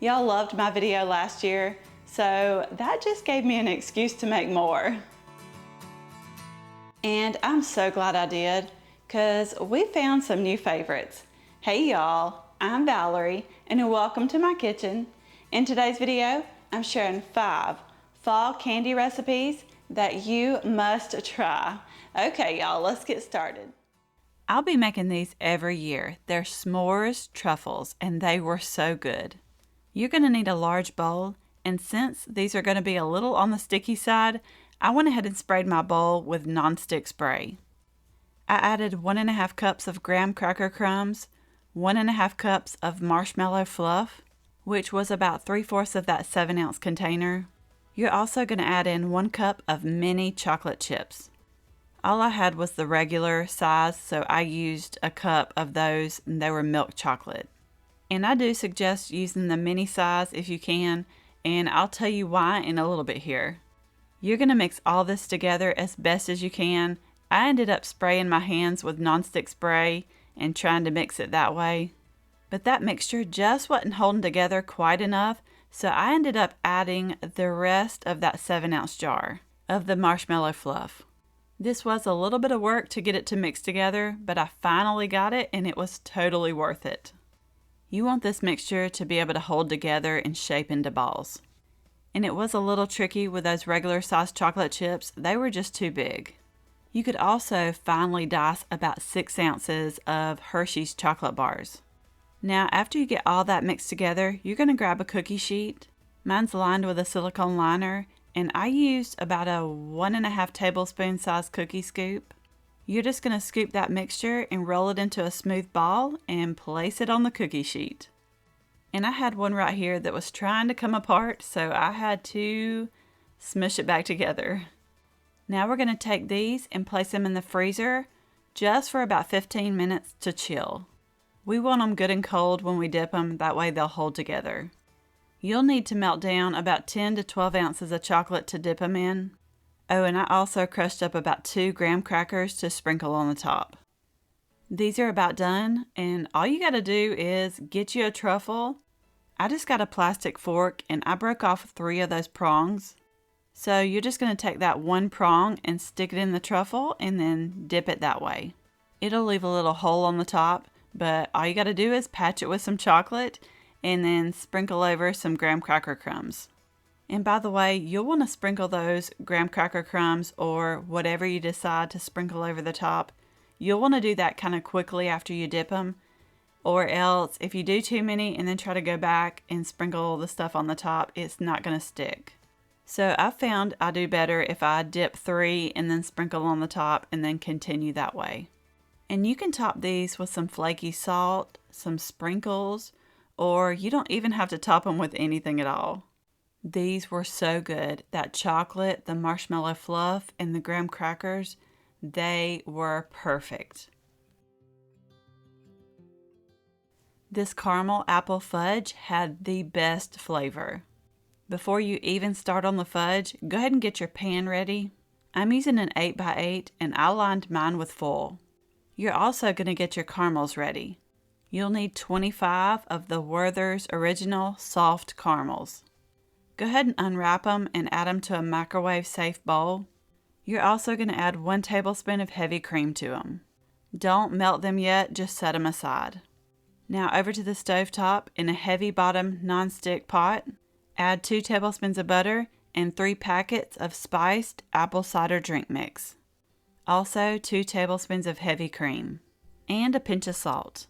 Y'all loved my video last year, so that just gave me an excuse to make more. And I'm so glad I did, because we found some new favorites. Hey y'all, I'm Valerie, and welcome to my kitchen. In today's video, I'm sharing 5 fall candy recipes that you must try. Okay y'all, let's get started. I'll be making these every year. They're s'mores truffles, and they were so good. You're going to need a large bowl, and since these are going to be a little on the sticky side, I went ahead and sprayed my bowl with nonstick spray. I added 1½ cups of graham cracker crumbs, 1½ cups of marshmallow fluff, which was about 3/4 of that 7-ounce container. You're also going to add in 1 cup of mini chocolate chips. All I had was the regular size, so I used a cup of those, and they were milk chocolate. And I do suggest using the mini size if you can, and I'll tell you why in a little bit here. You're going to mix all this together as best as you can. I ended up spraying my hands with nonstick spray and trying to mix it that way. But that mixture just wasn't holding together quite enough, so I ended up adding the rest of that 7-ounce jar of the marshmallow fluff. This was a little bit of work to get it to mix together, but I finally got it and it was totally worth it. You want this mixture to be able to hold together and shape into balls. And it was a little tricky with those regular sized chocolate chips. They were just too big. You could also finely dice about 6 ounces of Hershey's chocolate bars. Now after you get all that mixed together, you're going to grab a cookie sheet. Mine's lined with a silicone liner, and I used about a 1½ tablespoon size cookie scoop. You're just going to scoop that mixture and roll it into a smooth ball and place it on the cookie sheet. And I had one right here that was trying to come apart, so I had to smush it back together. Now we're going to take these and place them in the freezer just for about 15 minutes to chill. We want them good and cold when we dip them, that way they'll hold together. You'll need to melt down about 10 to 12 ounces of chocolate to dip them in. Oh, and I also crushed up about 2 graham crackers to sprinkle on the top. These are about done, and all you got to do is get you a truffle. I just got a plastic fork and I broke off 3 of those prongs. So you're just going to take that 1 prong and stick it in the truffle and then dip it that way. It'll leave a little hole on the top, but all you got to do is patch it with some chocolate and then sprinkle over some graham cracker crumbs. And by the way, you'll want to sprinkle those graham cracker crumbs or whatever you decide to sprinkle over the top. You'll want to do that kind of quickly after you dip them, or else if you do too many and then try to go back and sprinkle the stuff on the top, it's not going to stick. So I found I do better if I dip 3 and then sprinkle on the top and then continue that way. And you can top these with some flaky salt, some sprinkles, or you don't even have to top them with anything at all. These were so good. That chocolate, the marshmallow fluff, and the graham crackers, they were perfect. This caramel apple fudge had the best flavor. Before you even start on the fudge, go ahead and get your pan ready. I'm using an 8x8 and I lined mine with foil. You're also going to get your caramels ready. You'll need 25 of the Werther's Original Soft Caramels. Go ahead and unwrap them and add them to a microwave safe bowl. You're also going to add 1 tablespoon of heavy cream to them. Don't melt them yet, just set them aside. Now over to the stovetop in a heavy bottom nonstick pot. Add 2 tablespoons of butter and 3 packets of spiced apple cider drink mix. Also 2 tablespoons of heavy cream and a pinch of salt.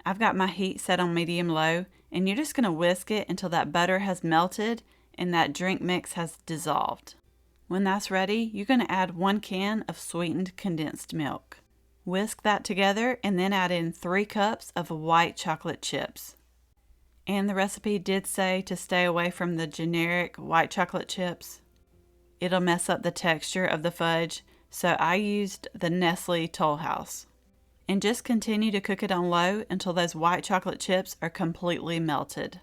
I've got my heat set on medium-low, and you're just going to whisk it until that butter has melted and that drink mix has dissolved. When that's ready, you're going to add 1 can of sweetened condensed milk. Whisk that together and then add in 3 cups of white chocolate chips. And the recipe did say to stay away from the generic white chocolate chips. It'll mess up the texture of the fudge, so I used the Nestle Toll House. And just continue to cook it on low until those white chocolate chips are completely melted.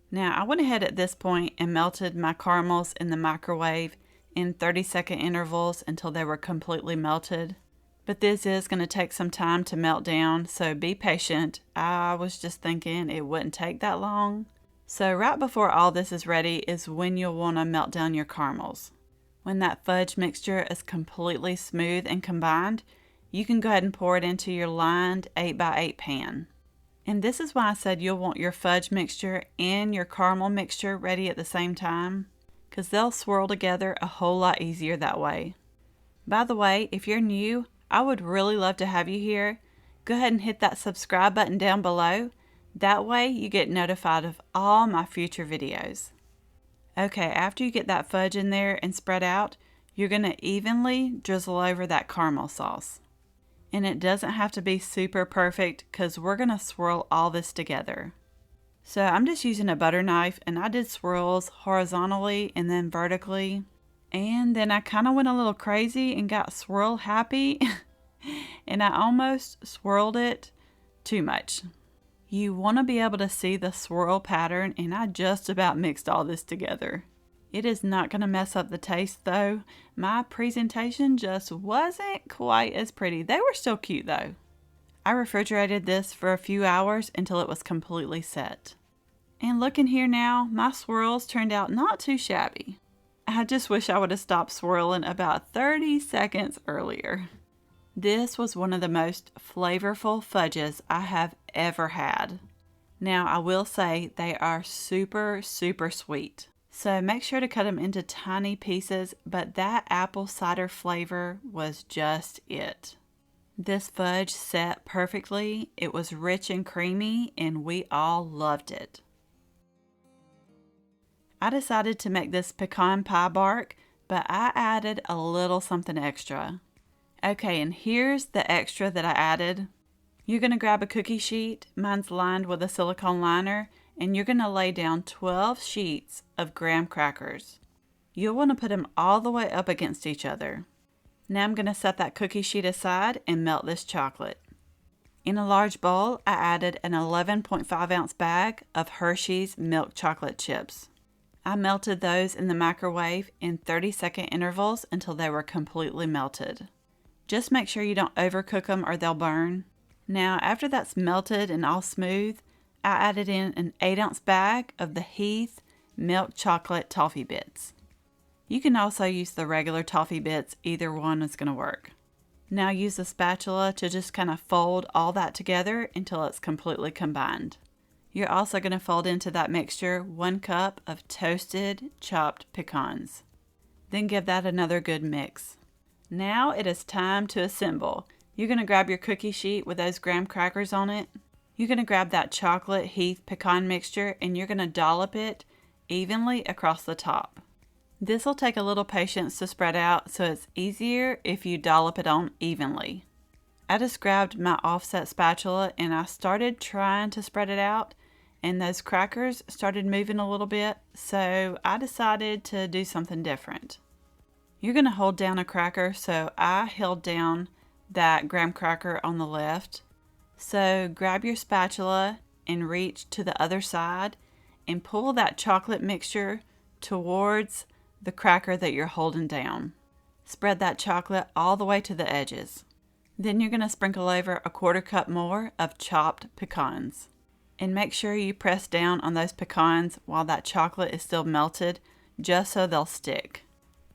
Now I went ahead at this point and melted my caramels in the microwave in 30-second intervals until they were completely melted. But this is going to take some time to melt down, so be patient. I was just thinking it wouldn't take that long. So right before all this is ready is when you'll want to melt down your caramels. When that fudge mixture is completely smooth and combined, you can go ahead and pour it into your lined 8x8 pan. And this is why I said you'll want your fudge mixture and your caramel mixture ready at the same time, because they'll swirl together a whole lot easier that way. By the way, if you're new, I would really love to have you here. Go ahead and hit that subscribe button down below. That way you get notified of all my future videos. Okay, after you get that fudge in there and spread out, you're going to evenly drizzle over that caramel sauce. And it doesn't have to be super perfect because we're going to swirl all this together. So I'm just using a butter knife, and I did swirls horizontally and then vertically. And then I kind of went a little crazy and got swirl happy. And I almost swirled it too much. You want to be able to see the swirl pattern, and I just about mixed all this together. It is not going to mess up the taste though. My presentation just wasn't quite as pretty. They were still cute though. I refrigerated this for a few hours until it was completely set. And looking here now, my swirls turned out not too shabby. I just wish I would have stopped swirling about 30 seconds earlier. This was one of the most flavorful fudges I have ever had. Now I will say they are super sweet. So make sure to cut them into tiny pieces, but that apple cider flavor was just it. This fudge set perfectly. It was rich and creamy, and we all loved it. I decided to make this pecan pie bark, but I added a little something extra. Okay, and here's the extra that I added. You're going to grab a cookie sheet. Mine's lined with a silicone liner. And you're going to lay down 12 sheets of graham crackers. You'll want to put them all the way up against each other. Now I'm going to set that cookie sheet aside and melt this chocolate. In a large bowl, I added an 11.5 ounce bag of Hershey's milk chocolate chips. I melted those in the microwave in 30-second intervals until they were completely melted. Just make sure you don't overcook them or they'll burn. Now after that's melted and all smooth, I added in an 8-ounce bag of the Heath milk chocolate toffee bits. You can also use the regular toffee bits, either one is going to work. Now use a spatula to just kind of fold all that together until it's completely combined. You're also going to fold into that mixture 1 cup of toasted chopped pecans. Then give that another good mix. Now it is time to assemble. You're going to grab your cookie sheet with those graham crackers on it. You're going to grab that chocolate Heath pecan mixture and you're going to dollop it evenly across the top. This will take a little patience to spread out, so it's easier if you dollop it on evenly. I just grabbed my offset spatula and I started trying to spread it out, and those crackers started moving a little bit, so I decided to do something different. You're going to hold down a cracker, so I held down that graham cracker on the left. So grab your spatula and reach to the other side and pull that chocolate mixture towards the cracker that you're holding down. Spread that chocolate all the way to the edges. Then you're going to sprinkle over a 1/4 cup more of chopped pecans. And make sure you press down on those pecans while that chocolate is still melted, just so they'll stick.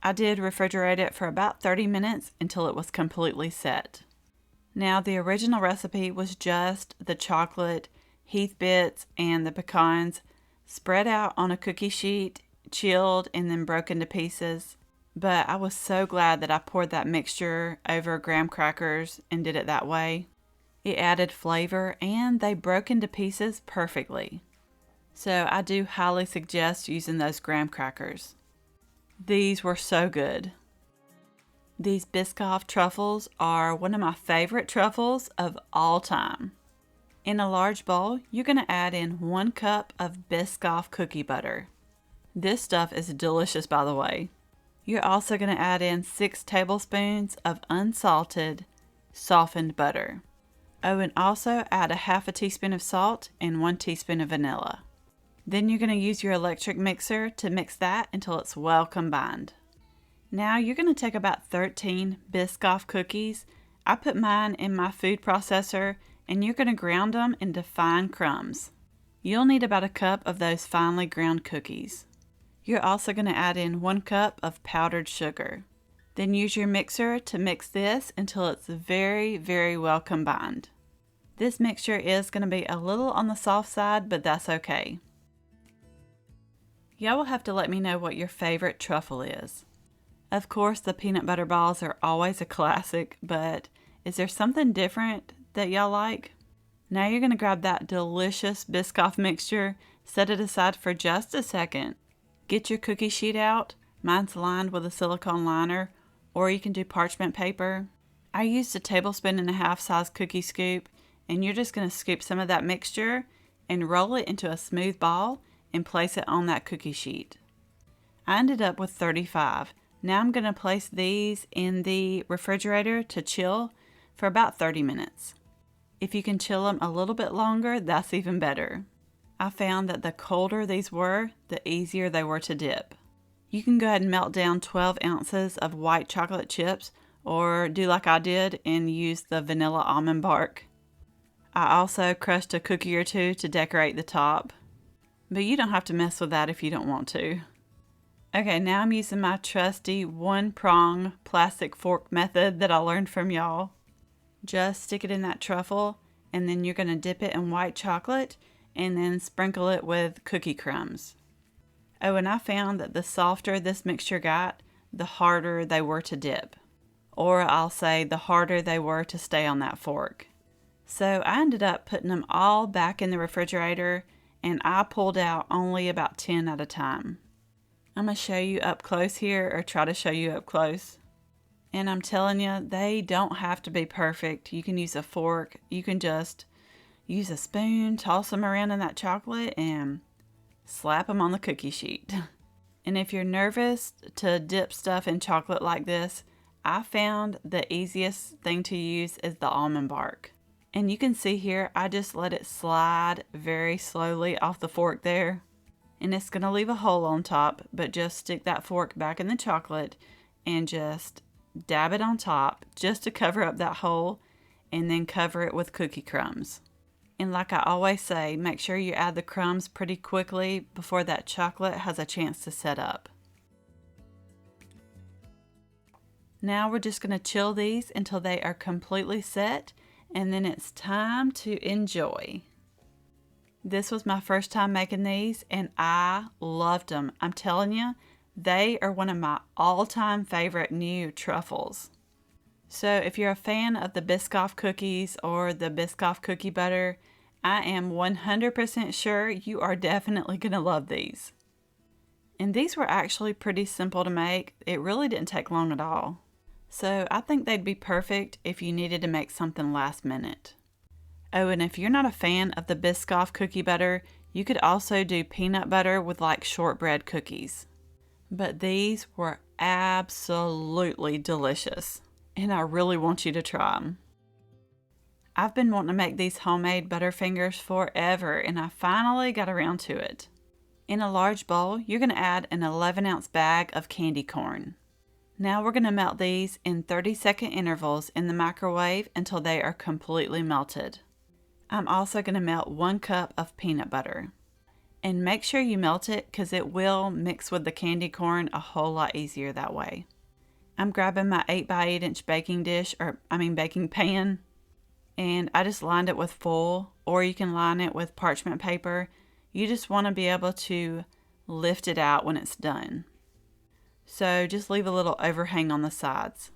I did refrigerate it for about 30 minutes until it was completely set. Now the original recipe was just the chocolate, Heath bits, and the pecans spread out on a cookie sheet, chilled, and then broken to pieces. But I was so glad that I poured that mixture over graham crackers and did it that way. It added flavor and they broke into pieces perfectly. So I do highly suggest using those graham crackers. These were so good. These Biscoff Truffles are one of my favorite truffles of all time. In a large bowl, you're going to add in 1 cup of Biscoff cookie butter. This stuff is delicious, by the way. You're also going to add in 6 tablespoons of unsalted, softened butter. Oh, and also add a 1/2 teaspoon of salt and 1 teaspoon of vanilla. Then you're going to use your electric mixer to mix that until it's well combined. Now you're going to take about 13 Biscoff cookies. I put mine in my food processor, and you're going to ground them into fine crumbs. You'll need about a cup of those finely ground cookies. You're also going to add in 1 cup of powdered sugar. Then use your mixer to mix this until it's very, very well combined. This mixture is going to be a little on the soft side, but that's okay. Y'all will have to let me know what your favorite truffle is. Of course, the peanut butter balls are always a classic, but is there something different that y'all like? Now you're going to grab that delicious Biscoff mixture, set it aside for just a second. Get your cookie sheet out. Mine's lined with a silicone liner, or you can do parchment paper. I used a 1.5 tablespoon size cookie scoop, and you're just going to scoop some of that mixture and roll it into a smooth ball and place it on that cookie sheet. I ended up with 35. Now I'm going to place these in the refrigerator to chill for about 30 minutes. If you can chill them a little bit longer, that's even better. I found that the colder these were, the easier they were to dip. You can go ahead and melt down 12 ounces of white chocolate chips, or do like I did and use the vanilla almond bark. I also crushed a cookie or two to decorate the top, but you don't have to mess with that if you don't want to. Okay, now I'm using my trusty 1-prong plastic fork method that I learned from y'all. Just stick it in that truffle, and then you're going to dip it in white chocolate and then sprinkle it with cookie crumbs. Oh, and I found that the softer this mixture got, the harder they were to dip. Or I'll say the harder they were to stay on that fork. So I ended up putting them all back in the refrigerator, and I pulled out only about 10 at a time. I'm going to show you up close here, or try to show you up close. And I'm telling you, they don't have to be perfect. You can use a fork. You can just use a spoon, toss them around in that chocolate, and slap them on the cookie sheet. And if you're nervous to dip stuff in chocolate like this, I found the easiest thing to use is the almond bark. And you can see here, I just let it slide very slowly off the fork there. And it's going to leave a hole on top, but just stick that fork back in the chocolate and just dab it on top just to cover up that hole, and then cover it with cookie crumbs. And like I always say, make sure you add the crumbs pretty quickly before that chocolate has a chance to set up. Now we're just going to chill these until they are completely set, and then it's time to enjoy. This was my first time making these, and I loved them. I'm telling you, they are one of my all-time favorite new truffles. So if you're a fan of the Biscoff cookies or the Biscoff cookie butter, I am 100% sure you are definitely going to love these. And these were actually pretty simple to make. It really didn't take long at all. So I think they'd be perfect if you needed to make something last minute. Oh, and if you're not a fan of the Biscoff cookie butter, you could also do peanut butter with like shortbread cookies. But these were absolutely delicious, and I really want you to try them. I've been wanting to make these homemade Butterfingers forever, and I finally got around to it. In a large bowl, you're going to add an 11-ounce bag of candy corn. Now we're going to melt these in 30-second intervals in the microwave until they are completely melted. I'm also going to melt 1 cup of peanut butter. And make sure you melt it because it will mix with the candy corn a whole lot easier that way. I'm grabbing my 8x8 inch baking pan, and I just lined it with foil, or you can line it with parchment paper. You just want to be able to lift it out when it's done. So just leave a little overhang on the sides.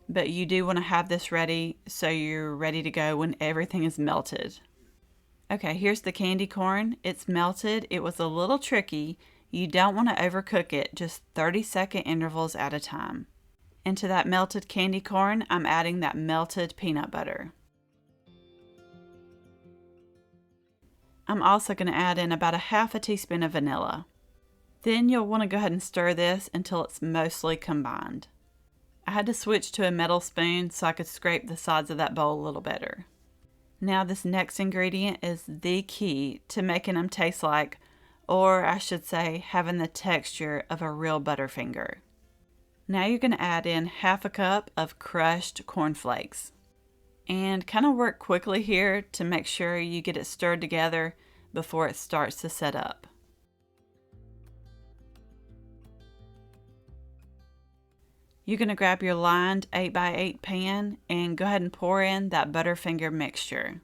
But you do want to have this ready so you're ready to go when everything is melted. Okay, here's the candy corn. It's melted. It was a little tricky. You don't want to overcook it, just 30-second intervals at a time. Into that melted candy corn, I'm adding that melted peanut butter. I'm also going to add in about a 1/2 teaspoon of vanilla. Then you'll want to go ahead and stir this until it's mostly combined. I had to switch to a metal spoon so I could scrape the sides of that bowl a little better. Now this next ingredient is the key to making them taste like, or I should say, having the texture of a real Butterfinger. Now you're going to add in 1/2 cup of crushed cornflakes. And kind of work quickly here to make sure you get it stirred together, before it starts to set up. You're going to grab your lined 8x8 pan and go ahead and pour in that Butterfinger mixture.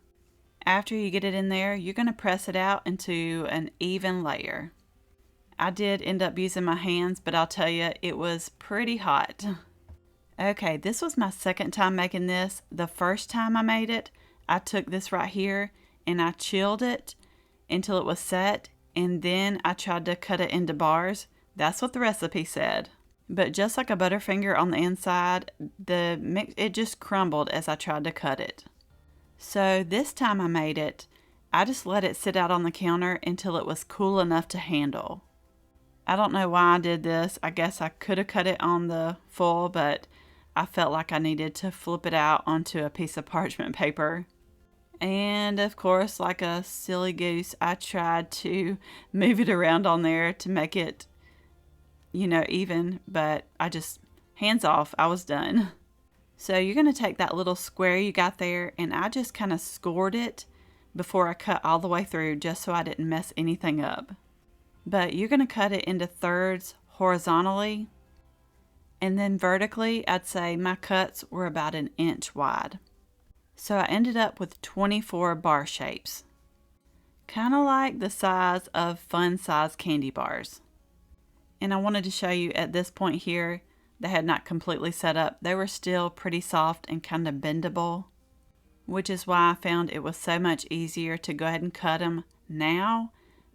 After you get it in there, you're going to press it out into an even layer. I did end up using my hands, but I'll tell you, it was pretty hot. Okay, this was my second time making this. The first time I made it, I took this right here and I chilled it until it was set, and then I tried to cut it into bars. That's what the recipe said. But just like a Butterfinger on the inside, it just crumbled as I tried to cut it. So this time I made it, I just let it sit out on the counter until it was cool enough to handle. I don't know why I did this. I guess I could have cut it on the foil, but I felt like I needed to flip it out onto a piece of parchment paper. And of course, like a silly goose, I tried to move it around on there to make it, even, but I just, hands off, I was done. So you're going to take that little square you got there, and I just kind of scored it before I cut all the way through, just so I didn't mess anything up. But you're going to cut it into thirds horizontally, and then vertically, I'd say my cuts were about 1 inch wide. So I ended up with 24 bar shapes, kind of like the size of fun size candy bars. And I wanted to show you at this point here, they had not completely set up. They were still pretty soft and kind of bendable, which is why I found it was so much easier to go ahead and cut them now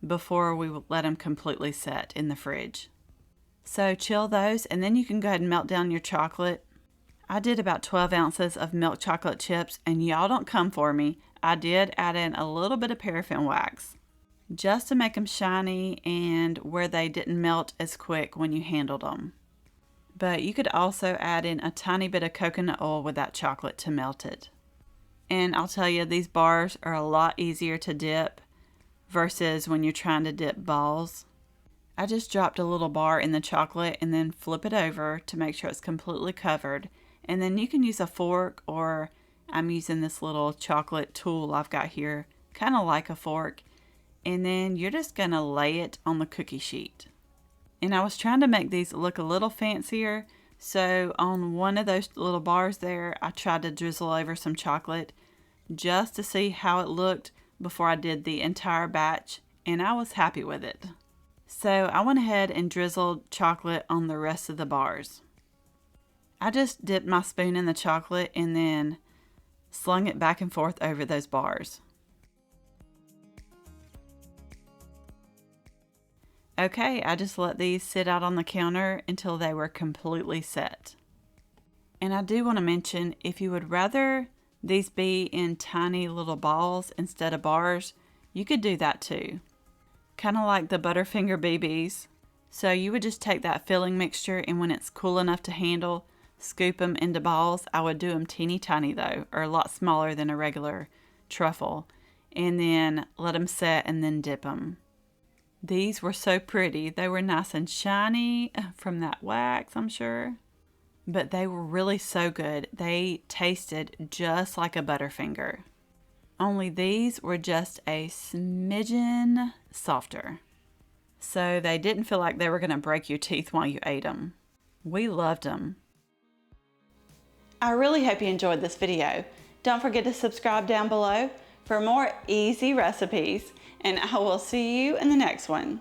before we let them completely set in the fridge. So chill those, and then you can go ahead and melt down your chocolate. I did about 12 ounces of milk chocolate chips, and y'all don't come for me. I did add in a little bit of paraffin wax, just to make them shiny and where they didn't melt as quick when you handled them. But you could also add in a tiny bit of coconut oil with that chocolate to melt it. And I'll tell you, these bars are a lot easier to dip versus when you're trying to dip balls. I just dropped a little bar in the chocolate and then flip it over to make sure it's completely covered. And then you can use a fork, or I'm using this little chocolate tool I've got here, kind of like a fork. And then you're just going to lay it on the cookie sheet. And I was trying to make these look a little fancier, so on one of those little bars there, I tried to drizzle over some chocolate just to see how it looked before I did the entire batch, and I was happy with it. So I went ahead and drizzled chocolate on the rest of the bars. I just dipped my spoon in the chocolate and then slung it back and forth over those bars. Okay, I just let these sit out on the counter until they were completely set. And I do want to mention, if you would rather these be in tiny little balls instead of bars, you could do that too. Kind of like the Butterfinger BBs. So you would just take that filling mixture, and when it's cool enough to handle, scoop them into balls. I would do them teeny tiny though, or a lot smaller than a regular truffle. And then let them set and then dip them. These were so pretty. They were nice and shiny from that wax, I'm sure. But they were really so good. They tasted just like a Butterfinger. Only these were just a smidgen softer. So they didn't feel like they were going to break your teeth while you ate them. We loved them. I really hope you enjoyed this video. Don't forget to subscribe down below for more easy recipes, and I will see you in the next one.